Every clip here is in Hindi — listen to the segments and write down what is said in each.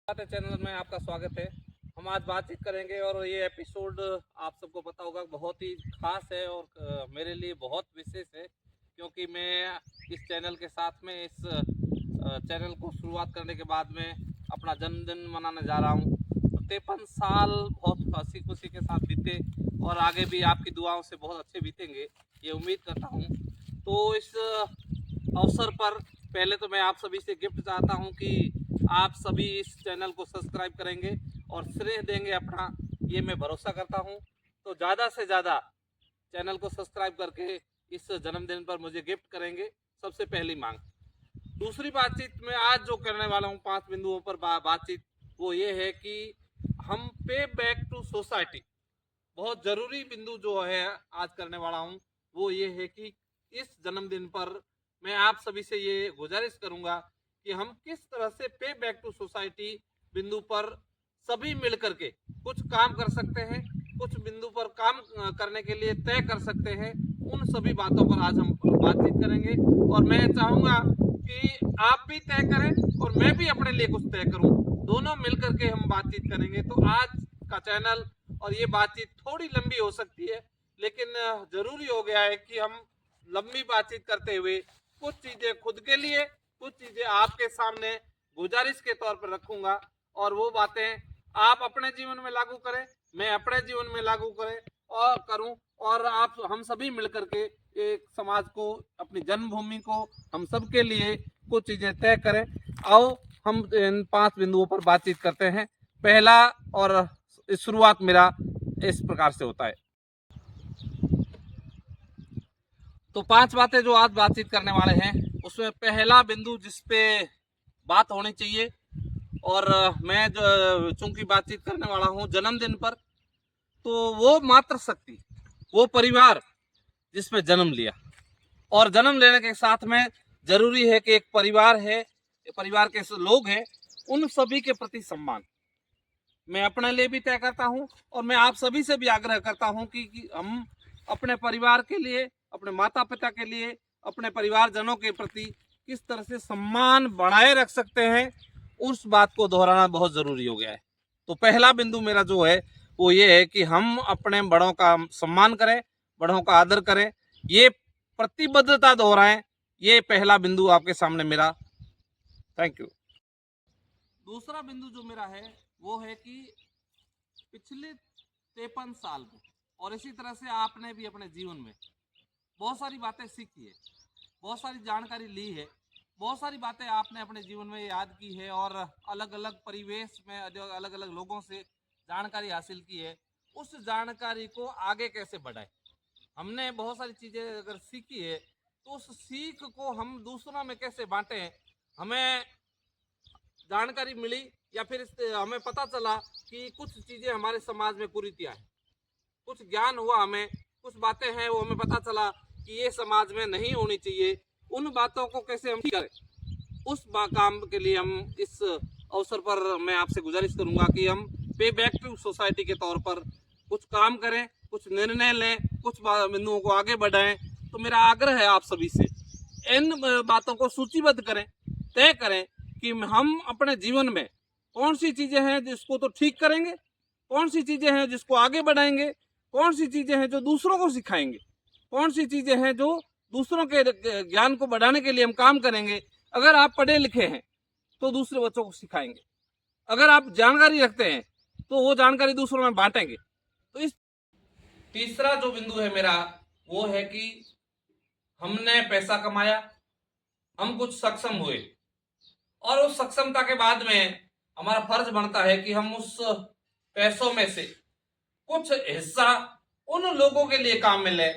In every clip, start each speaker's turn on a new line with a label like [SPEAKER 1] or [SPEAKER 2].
[SPEAKER 1] चैनल में आपका स्वागत है। हम आज बातचीत करेंगे और ये एपिसोड आप सबको पता होगा बहुत ही खास है और मेरे लिए बहुत विशेष है, क्योंकि मैं इस चैनल के साथ में इस चैनल को शुरुआत करने के बाद में अपना जन्मदिन मनाने जा रहा हूँ। 53 साल बहुत हंसी खुशी के साथ बीते और आगे भी आपकी दुआओं से बहुत अच्छे बीतेंगे, ये उम्मीद करता हूँ। तो इस अवसर पर पहले तो मैं आप सभी से गिफ्ट चाहता हूँ कि आप सभी इस चैनल को सब्सक्राइब करेंगे और श्रेय देंगे अपना, ये मैं भरोसा करता हूँ। तो ज़्यादा से ज़्यादा चैनल को सब्सक्राइब करके इस जन्मदिन पर मुझे गिफ्ट करेंगे, सबसे पहली मांग। दूसरी बातचीत में आज जो करने वाला हूँ 5 बिंदुओं पर बातचीत, वो ये है कि हम पे बैक टू सोसाइटी। बहुत ज़रूरी बिंदु जो है आज करने वाला हूँ वो ये है कि इस जन्मदिन पर मैं आप सभी से ये गुजारिश करूंगा कि हम किस तरह से पे बैक टू सोसाइटी बिंदु पर सभी मिलकर के कुछ काम कर सकते हैं, कुछ बिंदु पर काम करने के लिए तय कर सकते हैं। उन सभी बातों पर आज हम बातचीत करेंगे और मैं चाहूंगा कि आप भी तय करें और मैं भी अपने लिए कुछ तय करूं, दोनों मिलकर के हम बातचीत करेंगे। तो आज का चैनल और ये बातचीत थोड़ी लंबी हो सकती है, लेकिन जरूरी हो गया है कि हम लंबी बातचीत करते हुए कुछ चीजें खुद के लिए, कुछ चीजें आपके सामने गुजारिश के तौर पर रखूंगा और वो बातें आप अपने जीवन में लागू करें, मैं अपने जीवन में लागू करूं और आप हम सभी मिलकर के एक समाज को, अपनी जन्मभूमि को, हम सबके लिए कुछ चीजें तय करें। आओ हम इन 5 बिंदुओं पर बातचीत करते हैं। पहला और शुरुआत मेरा इस प्रकार से होता है। तो 5 बातें जो आज बातचीत करने वाले हैं उसमें पहला बिंदु जिस पे बात होनी चाहिए, और मैं जो चूंकि बातचीत करने वाला हूं जन्मदिन पर, तो वो मातृ शक्ति, वो परिवार जिसमें जन्म लिया, और जन्म लेने के साथ में जरूरी है कि एक परिवार है, परिवार के लोग हैं, उन सभी के प्रति सम्मान मैं अपने लिए भी तय करता हूं और मैं आप सभी से भी आग्रह करता हूं कि हम अपने परिवार के लिए, अपने माता पिता के लिए, अपने परिवारजनों के प्रति किस तरह से सम्मान बनाए रख सकते हैं, उस बात को दोहराना बहुत ज़रूरी हो गया है। तो पहला बिंदु मेरा जो है वो ये है कि हम अपने बड़ों का सम्मान करें, बड़ों का आदर करें, ये प्रतिबद्धता दोहराएं। ये पहला बिंदु आपके सामने मेरा। Thank you. दूसरा बिंदु जो मेरा है वो है कि पिछले 53 साल में, और इसी तरह से आपने भी अपने जीवन में बहुत सारी बातें सीखी है, बहुत सारी जानकारी ली है, बहुत सारी बातें आपने अपने जीवन में याद की है और अलग अलग परिवेश में अलग अलग लोगों से जानकारी हासिल की है। उस जानकारी को आगे कैसे बढ़ाए, हमने बहुत सारी चीज़ें अगर सीखी है तो उस सीख को हम दूसरों में कैसे बांटें। हमें जानकारी मिली या फिर हमें पता चला कि कुछ चीज़ें हमारे समाज में कुरीतियाँ हैं, कुछ ज्ञान हुआ, हमें कुछ बातें हैं वो हमें पता चला कि ये समाज में नहीं होनी चाहिए, उन बातों को कैसे हम करें, उस काम के लिए हम इस अवसर पर मैं आपसे गुजारिश करूंगा कि हम पे बैक टू सोसाइटी के तौर पर कुछ काम करें, कुछ निर्णय लें, कुछ बिंदुओं को आगे बढ़ाएं। तो मेरा आग्रह है आप सभी से, इन बातों को सूचीबद्ध करें, तय करें कि हम अपने जीवन में कौन सी चीज़ें हैं जिसको तो ठीक करेंगे, कौन सी चीज़ें हैं जिसको आगे बढ़ाएंगे, कौन सी चीज़ें हैं जो दूसरों को सिखाएंगे, कौन सी चीज़ें हैं जो दूसरों के ज्ञान को बढ़ाने के लिए हम काम करेंगे। अगर आप पढ़े लिखे हैं तो दूसरे बच्चों को सिखाएंगे, अगर आप जानकारी रखते हैं तो वो जानकारी दूसरों में बांटेंगे। तो इस तीसरा जो बिंदु है मेरा वो है कि हमने पैसा कमाया, हम कुछ सक्षम हुए, और उस सक्षमता के बाद में हमारा फर्ज बनता है कि हम उस पैसों में से कुछ हिस्सा उन लोगों के लिए काम में ले।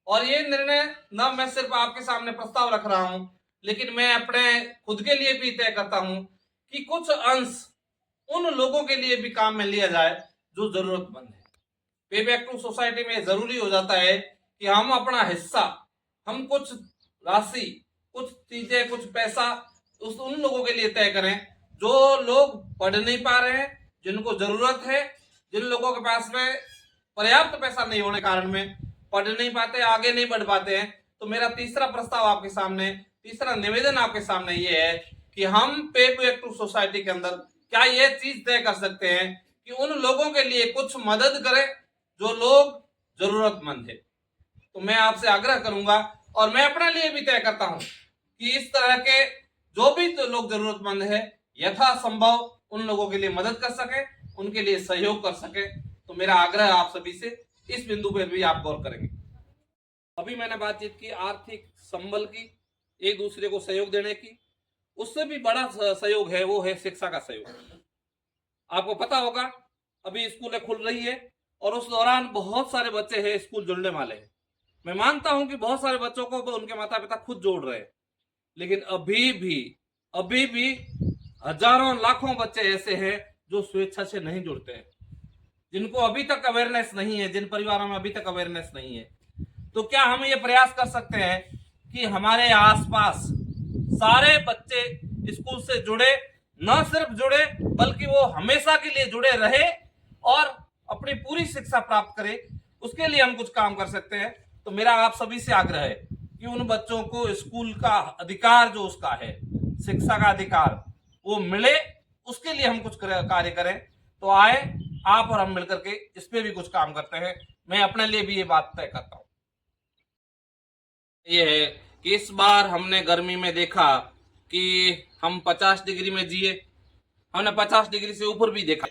[SPEAKER 1] और ये निर्णय न मैं सिर्फ आपके सामने प्रस्ताव रख रहा हूं, लेकिन मैं अपने खुद के लिए भी तय करता हूं कि कुछ अंश उन लोगों के लिए भी काम में लिया जाए जो जरूरतमंद है। पे बैक टू सोसाइटी में जरूरी हो जाता है कि हम अपना हिस्सा, हम कुछ राशि, कुछ चीजें, कुछ पैसा उन लोगों के लिए तय करें जो लोग पढ़ नहीं पा रहे हैं, जिनको जरूरत है, जिन लोगों के पास में पर्याप्त पैसा नहीं होने कारण में पढ़ नहीं पाते, आगे नहीं बढ़ पाते हैं। तो मेरा तीसरा प्रस्ताव आपके सामने, तीसरा निवेदन आपके सामने ये है कि हम पे बैक टू सोसाइटी के अंदर क्या ये चीज तय कर सकते हैं कि उन लोगों के लिए कुछ मदद करें जो लोग जरूरतमंद है। तो मैं आपसे आग्रह करूंगा और मैं अपने लिए भी तय करता हूं कि इस तरह के जो भी तो लोग जरूरतमंद है यथासंभव उन लोगों के लिए मदद कर सके, उनके लिए सहयोग कर सके। तो मेरा आग्रह आप सभी से इस बिंदु पर भी आप गौर करेंगे। अभी मैंने बातचीत की आर्थिक संबल की, एक दूसरे को सहयोग देने की। उससे भी बड़ा सहयोग है, वो है शिक्षा का सहयोग। आपको पता होगा अभी स्कूलें खुल रही है और उस दौरान बहुत सारे बच्चे हैं स्कूल जुड़ने वाले हैं। मैं मानता हूं कि बहुत सारे बच्चों को उनके माता पिता खुद जोड़ रहे हैं, लेकिन अभी भी हजारों लाखों बच्चे ऐसे हैं जो स्वेच्छा से नहीं जुड़ते हैं, जिनको अभी तक अवेयरनेस नहीं है, जिन परिवारों में अभी तक अवेयरनेस नहीं है। तो क्या हम ये प्रयास कर सकते हैं कि हमारे आसपास सारे बच्चे स्कूल से जुड़े, न सिर्फ जुड़े बल्कि वो हमेशा के लिए जुड़े रहे और अपनी पूरी शिक्षा प्राप्त करे, उसके लिए हम कुछ काम कर सकते हैं। तो मेरा आप सभी से आग्रह है कि उन बच्चों को स्कूल का अधिकार जो उसका है, शिक्षा का अधिकार, वो मिले, उसके लिए हम कुछ कार्य करें। तो आए आप और हम मिलकर के इस पे भी कुछ काम करते हैं। मैं अपने लिए भी ये बात तय करता हूं। ये है कि इस बार हमने गर्मी में देखा कि हम 50 डिग्री में जिए, हमने 50 डिग्री से ऊपर भी देखा।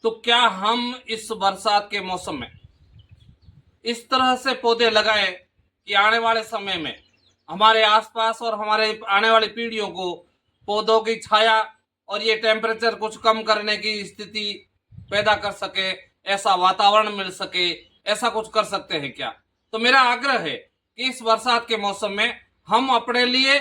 [SPEAKER 1] तो क्या हम इस बरसात के मौसम में इस तरह से पौधे लगाएं कि आने वाले समय में हमारे आसपास और हमारे आने वाली पीढ़ियों को पौधों की छाया और ये टेम्परेचर कुछ कम करने की स्थिति पैदा कर सके, ऐसा वातावरण मिल सके, ऐसा कुछ कर सकते हैं क्या? तो मेरा आग्रह है कि इस बरसात के मौसम में हम अपने लिए,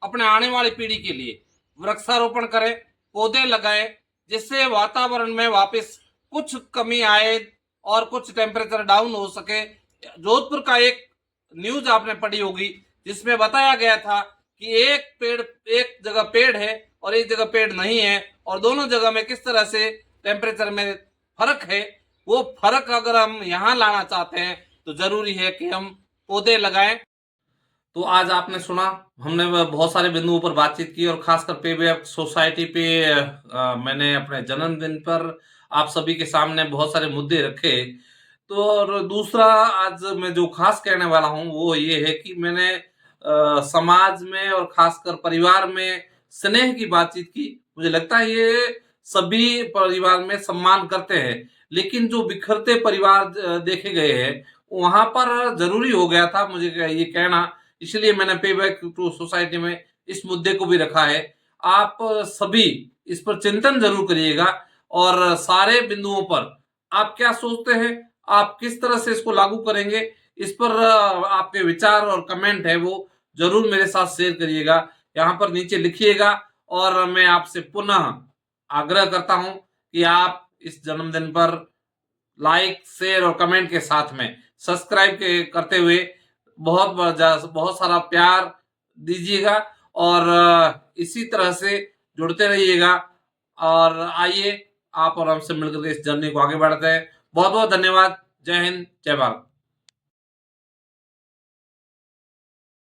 [SPEAKER 1] अपने आने वाली पीढ़ी के लिए वृक्षारोपण करें, पौधे लगाएं, जिससे वातावरण में वापस कुछ कमी आए और कुछ टेम्परेचर डाउन हो सके। जोधपुर का एक न्यूज आपने पढ़ी होगी जिसमें बताया गया था कि एक जगह पेड़ है और एक जगह पेड़ नहीं है, और दोनों जगह में किस तरह से टेम्परेचर में फर्क है। वो फर्क अगर हम यहाँ लाना चाहते हैं तो जरूरी है कि हम पौधे लगाएं। तो आज आपने सुना, हमने बहुत सारे बिंदुओं पर बातचीत की और खासकर पे बैक सोसाइटी पे मैंने अपने जन्मदिन पर आप सभी के सामने बहुत सारे मुद्दे रखे। तो और दूसरा आज मैं जो खास कहने वाला हूं वो ये है कि मैंने समाज में और खासकर परिवार में स्नेह की बातचीत की। मुझे लगता है ये सभी परिवार में सम्मान करते हैं, लेकिन जो बिखरते परिवार देखे गए हैं वहां पर जरूरी हो गया था मुझे ये कहना, इसलिए मैंने पे बैक टू सोसाइटी में इस मुद्दे को भी रखा है। आप सभी इस पर चिंतन जरूर करिएगा और सारे बिंदुओं पर आप क्या सोचते हैं, आप किस तरह से इसको लागू करेंगे, इस पर आपके विचार और कमेंट है वो जरूर मेरे साथ शेयर करिएगा, यहाँ पर नीचे लिखिएगा। और मैं आपसे पुनः आग्रह करता हूं कि आप इस जन्मदिन पर लाइक, शेयर और कमेंट के साथ में सब्सक्राइब करते हुए बहुत सारा प्यार दीजिएगा और इसी तरह से जुड़ते रहिएगा। और आइए आप और हमसे मिलकर इस जर्नी को आगे बढ़ाते हैं। बहुत बहुत धन्यवाद। जय हिंद, जय भारत।